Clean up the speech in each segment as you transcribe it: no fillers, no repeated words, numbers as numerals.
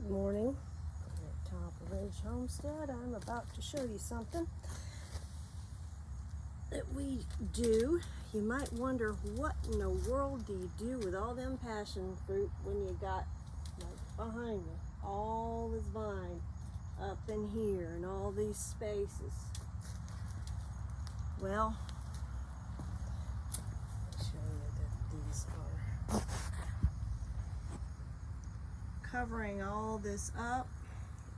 Good morning. At Top Ridge Homestead, I'm about to show you something that we do. You might wonder, what in the world do you do with all them passion fruit when you got, like, behind you, all this vine up in here and all these spaces? Well, I'll show you that these are covering all this up,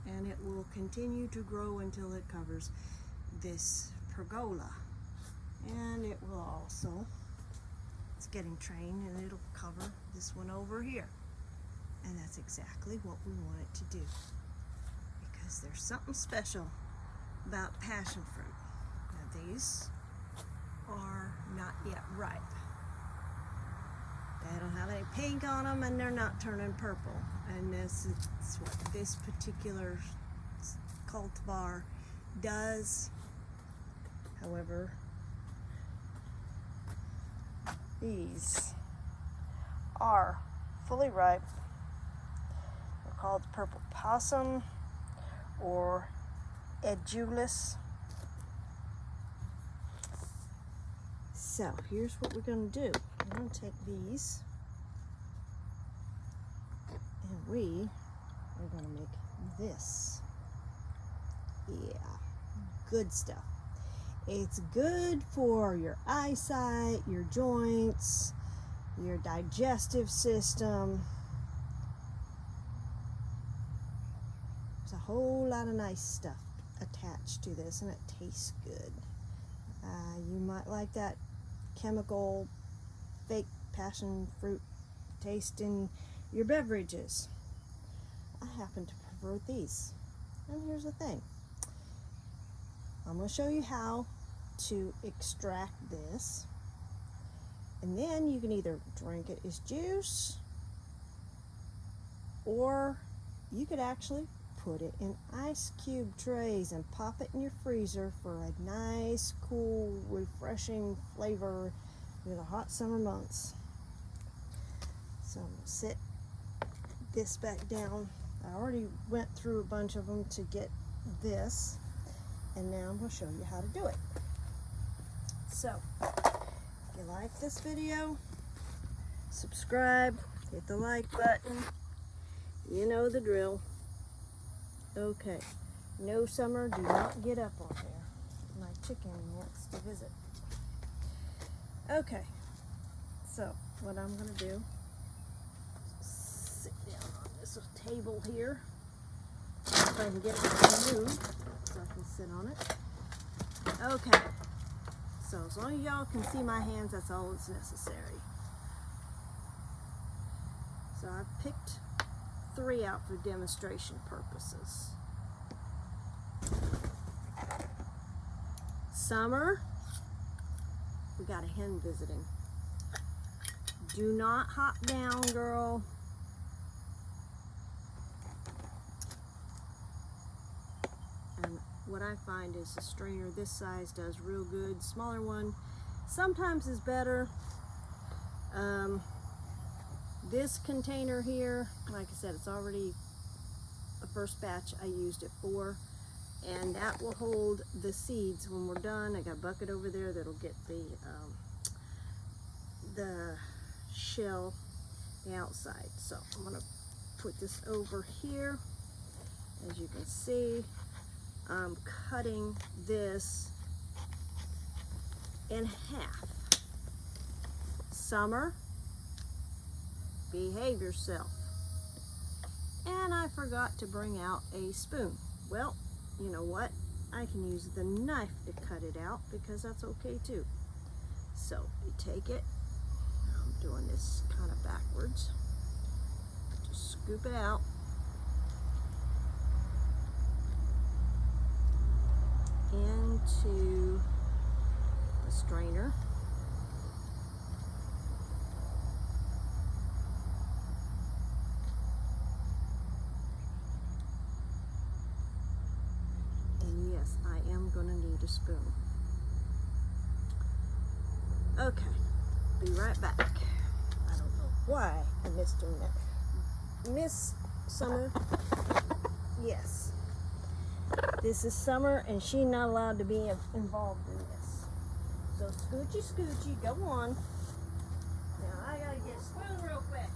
and it will continue to grow until it covers this pergola. And it will also, it's getting trained, and it'll cover this one over here. And that's exactly what we want it to do, because there's something special about passion fruit. Now these are not yet ripe. They don't have any pink on them, and they're not turning purple. And this is what this particular cultivar does. However, these are fully ripe. They're called purple possum or edulis. So here's what we're going to do. We're going to take these, and we are going to make this. Yeah, good stuff. It's good for your eyesight, your joints, your digestive system. There's a whole lot of nice stuff attached to this, and it tastes good. You might like that chemical fake passion fruit taste in your beverages. I happen to prefer these. And here's the thing. I'm going to show you how to extract this, and then you can either drink it as juice, or you could actually put it in ice cube trays and pop it in your freezer for a nice, cool, refreshing flavor in the hot summer months. So I'm going to sit this back down. I already went through a bunch of them to get this, and now I'm going to show you how to do it. So, if you like this video, subscribe, hit the like button. You know the drill. Okay, no summer, do not get up on there. My chicken wants to visit. Okay, so what I'm going to do is sit down on this table here. If I can get it to move so I can sit on it. Okay, so as long as y'all can see my hands, that's all that's necessary. So I picked 3 out for demonstration purposes. Summer, we got a hen visiting. Do not hop down, girl. And what I find is a strainer this size does real good. Smaller one sometimes is better. This container here, like I said, it's already the first batch I used it for, and that will hold the seeds when we're done. I got a bucket over there that'll get the shell, the outside. So I'm gonna put this over here. As you can see, I'm cutting this in half. Summer, behave yourself. And I forgot to bring out a spoon. Well, you know what? I can use the knife to cut it out, because that's okay too. So you take it, I'm doing this kind of backwards, just scoop it out, into the strainer. And yes, I am going to need a spoon. Okay, be right back. I don't know why I missed doing that. Miss Summer Yes. This is Summer, and she's not allowed to be involved in this. So Scoochie, Scoochie, go on. Now I gotta get a spoon real quick.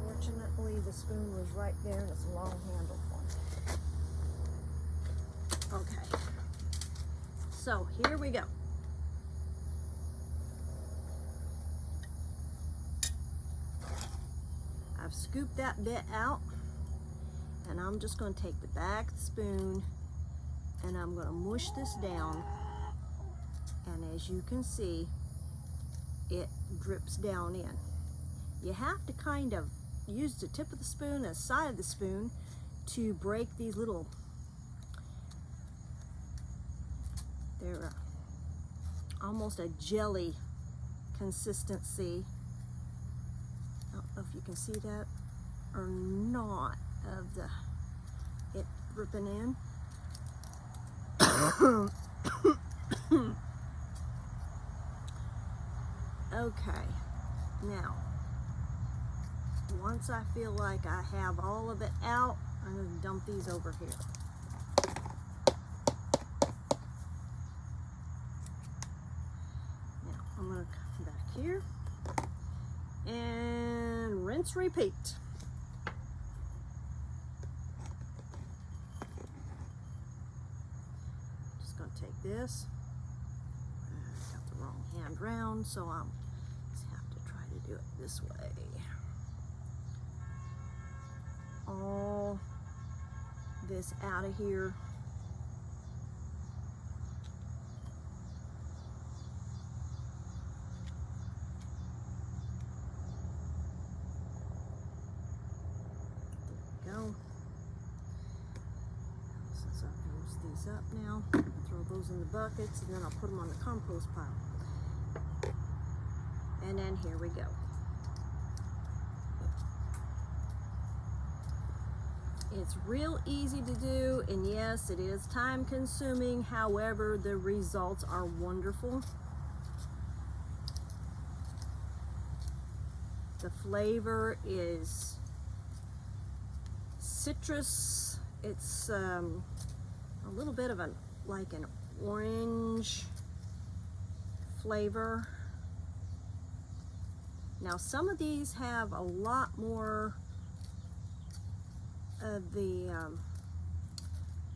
Fortunately, the spoon was right there, and it's a long handled one. Okay. So here we go. I've scooped that bit out, and I'm just going to take the back of the spoon and I'm going to mush this down, and as you can see, it drips down in. You have to kind of use the tip of the spoon and the side of the spoon to break these little, they're almost a jelly consistency. I don't know if you can see that or not, of it dripping in. Okay, now once I feel like I have all of it out, I'm going to dump these over here. Now I'm going to come back here and rinse, repeat. Just going to take this. I got the wrong hand round, so I'm just have to try to do it this way. All this out of here. There we go. Since I've used these up now, I'll throw those in the buckets, and then I'll put them on the compost pile. And then here we go. It's real easy to do, and yes, it is time consuming. However, the results are wonderful. The flavor is citrus. It's a little bit of like an orange flavor. Now, some of these have a lot more of the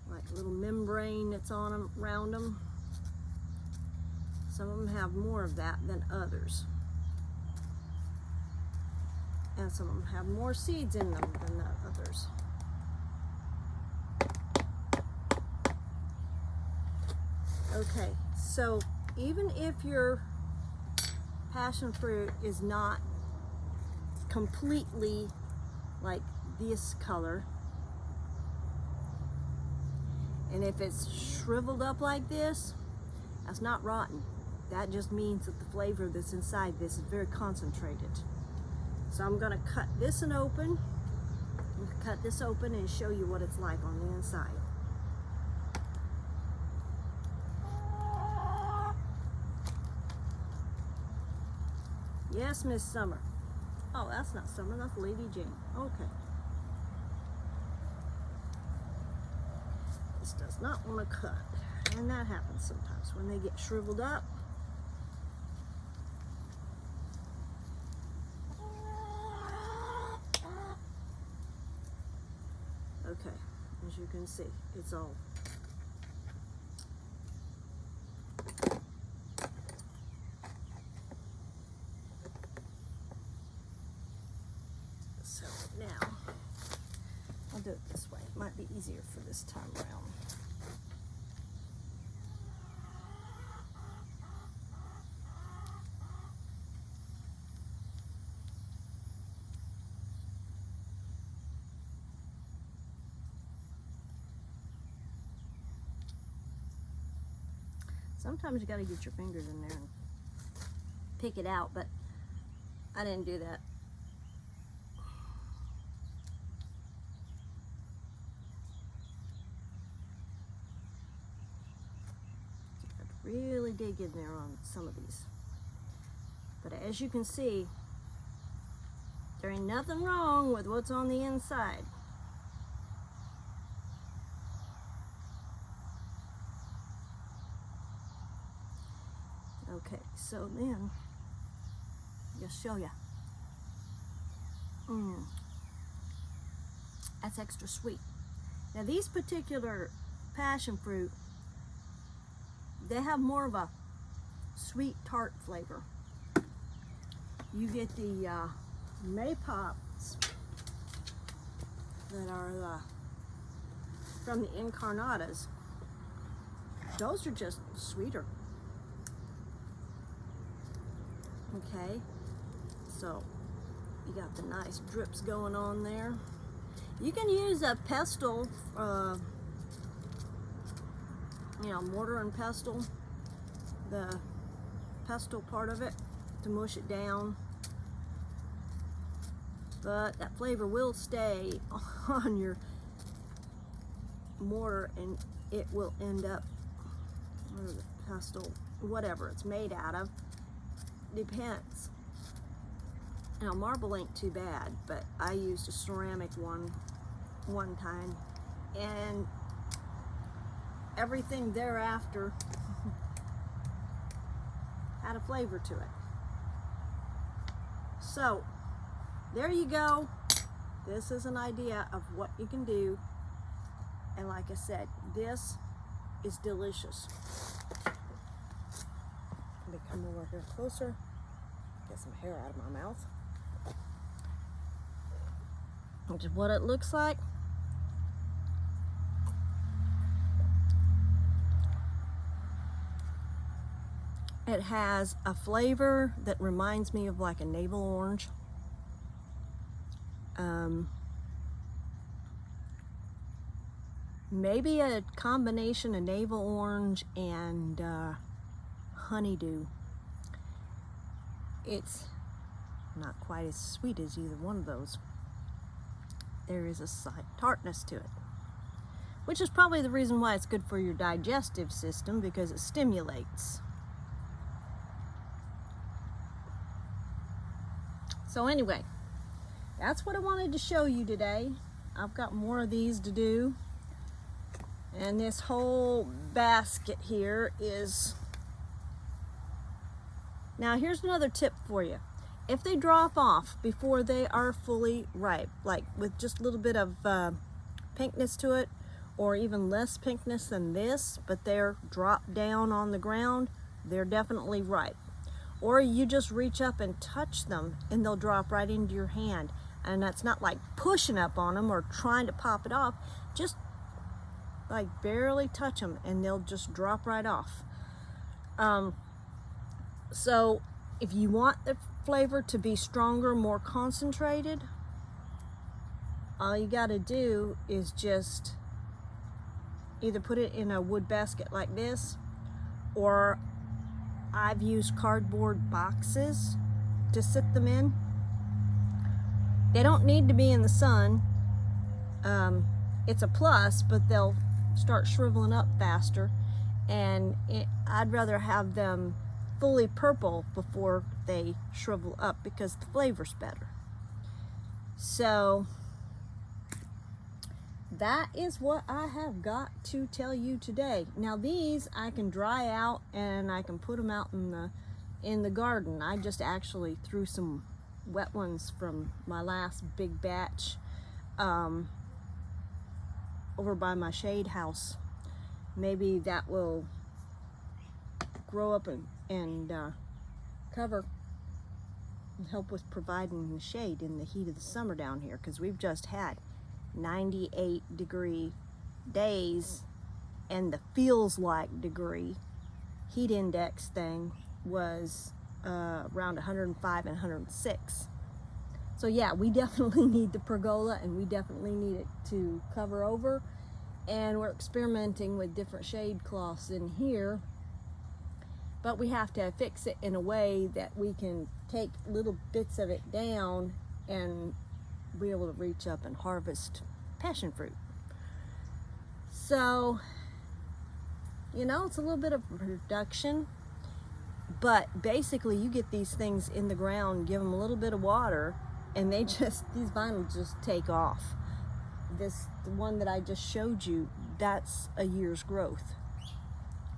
like little membrane that's on them, around them. Some of them have more of that than others, and some of them have more seeds in them than the others. Okay, so even if your passion fruit is not completely like this color, and if it's shriveled up like this, that's not rotten. That just means that the flavor that's inside this is very concentrated. So I'm gonna cut this one open. I'm gonna cut this open and show you what it's like on the inside. Yes, Miss Summer. Oh, that's not Summer, that's Lady Jane. Okay. This does not want to cut, and that happens sometimes when they get shriveled up. Okay, as you can see, it's all so now I'll do it this way. It might be easier for this time around. Sometimes you got to get your fingers in there and pick it out, but I didn't do that. really dig in there on some of these. But as you can see, there ain't nothing wrong with what's on the inside. Okay, so then, just show ya. That's extra sweet. Now these particular passion fruit, they have more of a sweet tart flavor. You get the Maypops that are from the Incarnatas. Those are just sweeter. Okay, so you got the nice drips going on there. You can use a pestle, you know, mortar and pestle, the pestle part of it, to mush it down. But that flavor will stay on your mortar and it will end up, or the pestle, whatever it's made out of, depends. Now marble ain't too bad, but I used a ceramic one time, and everything thereafter had a flavor to it. So there you go. This is an idea of what you can do, and like I said, this is delicious. Let me come over here closer, get some hair out of my mouth. Which is what it looks like. It has a flavor that reminds me of like a navel orange. Maybe a combination of navel orange and honeydew. It's not quite as sweet as either one of those. There is a slight tartness to it, which is probably the reason why it's good for your digestive system, because it stimulates. So anyway, that's what I wanted to show you today. I've got more of these to do, and this whole basket here is... Now here's another tip for you. If they drop off before they are fully ripe, like with just a little bit of pinkness to it, or even less pinkness than this, but they're dropped down on the ground, they're definitely ripe. Or you just reach up and touch them and they'll drop right into your hand. And that's not like pushing up on them or trying to pop it off, just like barely touch them and they'll just drop right off. So if you want the flavor to be stronger, more concentrated, all you got to do is just either put it in a wood basket like this, or I've used cardboard boxes to sit them in. They don't need to be in the sun. It's a plus, but they'll start shriveling up faster, and I'd rather have them fully purple before they shrivel up because the flavor's better. So that is what I have got to tell you today. Now these I can dry out and I can put them out in the garden. I just actually threw some wet ones from my last big batch over by my shade house. Maybe that will grow up and cover and help with providing the shade in the heat of the summer down here, because we've just had 98-degree days, and the feels like degree heat index thing was around 105 and 106. So yeah, we definitely need the pergola, and we definitely need it to cover over, and we're experimenting with different shade cloths in here, but we have to fix it in a way that we can take little bits of it down and be able to reach up and harvest passion fruit. So You know, it's a little bit of production, but basically you get these things in the ground, give them a little bit of water, and these vines just take off. The one that I just showed you, that's a year's growth.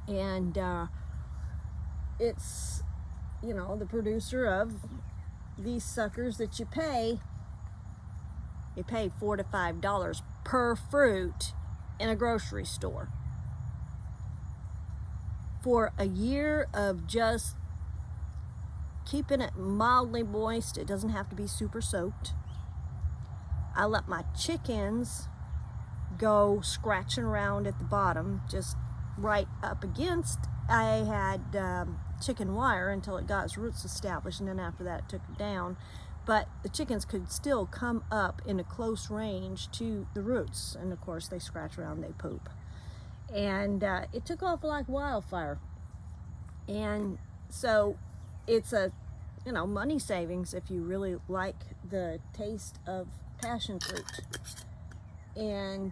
And it's, you know, the producer of these suckers that you pay $4 to $5 per fruit in a grocery store for a year of just keeping it mildly moist. It doesn't have to be super soaked. I let my chickens go scratching around at the bottom, just right up against. I had chicken wire until it got its roots established, and then after that it took it down. But the chickens could still come up in a close range to the roots, and of course they scratch around, they poop. And it took off like wildfire. And so it's a, you know, money savings if you really like the taste of passion fruit. And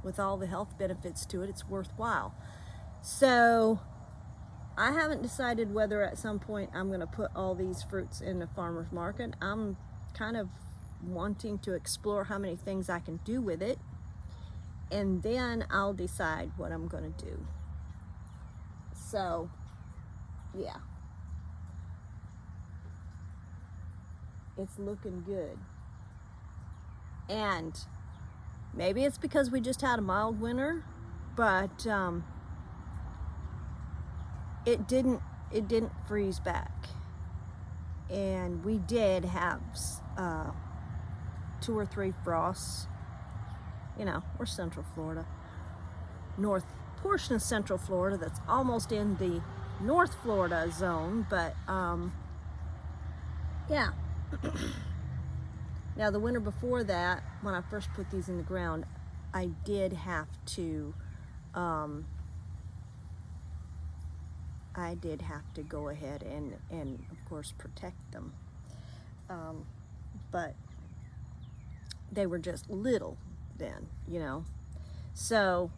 with all the health benefits to it, it's worthwhile. So I haven't decided whether at some point I'm going to put all these fruits in the farmer's market. I'm kind of wanting to explore how many things I can do with it, and then I'll decide what I'm going to do. So, yeah. It's looking good. And maybe it's because we just had a mild winter, but it didn't freeze back. And we did have 2 or 3 frosts. You know, we're Central Florida. North portion of Central Florida that's almost in the North Florida zone, but yeah. Now the winter before that, when I first put these in the ground, I did have to go ahead and of course protect them, but they were just little then, you know. So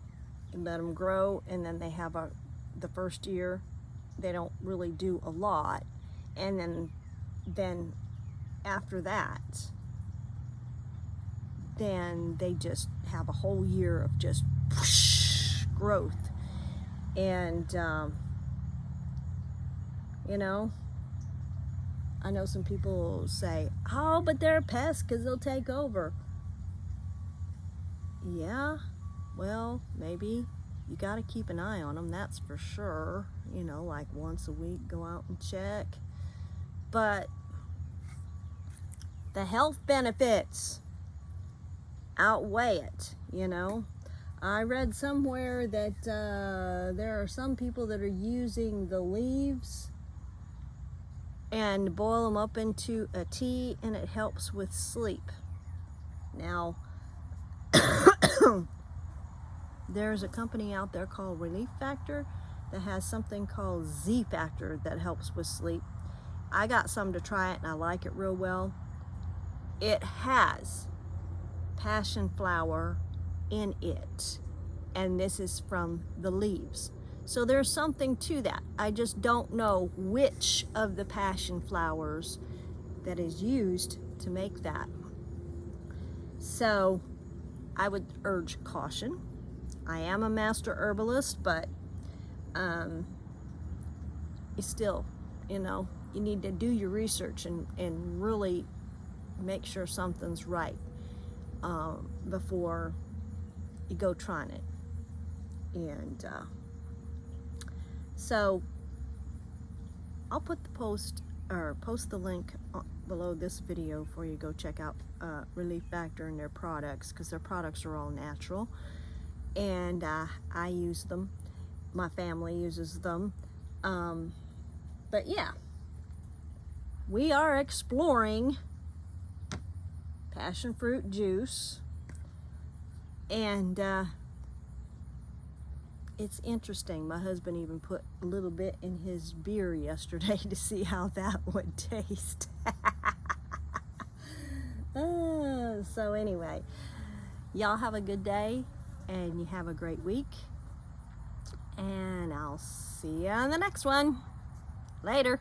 let them grow, and then they have the first year they don't really do a lot, and then after that, then they just have a whole year of just whoosh, growth. And you know, I know some people say, oh, but they're pests because they'll take over. Yeah, well, maybe you got to keep an eye on them, that's for sure. You know, like once a week, go out and check. But the health benefits outweigh it, you know. I read somewhere that there are some people that are using the leaves and boil them up into a tea, and it helps with sleep. Now, there's a company out there called Relief Factor that has something called Z Factor that helps with sleep. I got some to try it, and I like it real well. It has passion flower in it, and this is from the leaves. So there's something to that. I just don't know which of the passion flowers that is used to make that. So I would urge caution. I am a master herbalist, but it's still, you know, you need to do your research and really make sure something's right before you go trying it. And so I'll put the post the link below this video for you to go check out Relief Factor and their products, because their products are all natural, and I use them. My family uses them. But yeah, we are exploring passion fruit juice, and it's interesting. My husband even put a little bit in his beer yesterday to see how that would taste. So anyway, y'all have a good day, and you have a great week, and I'll see you on the next one. Later.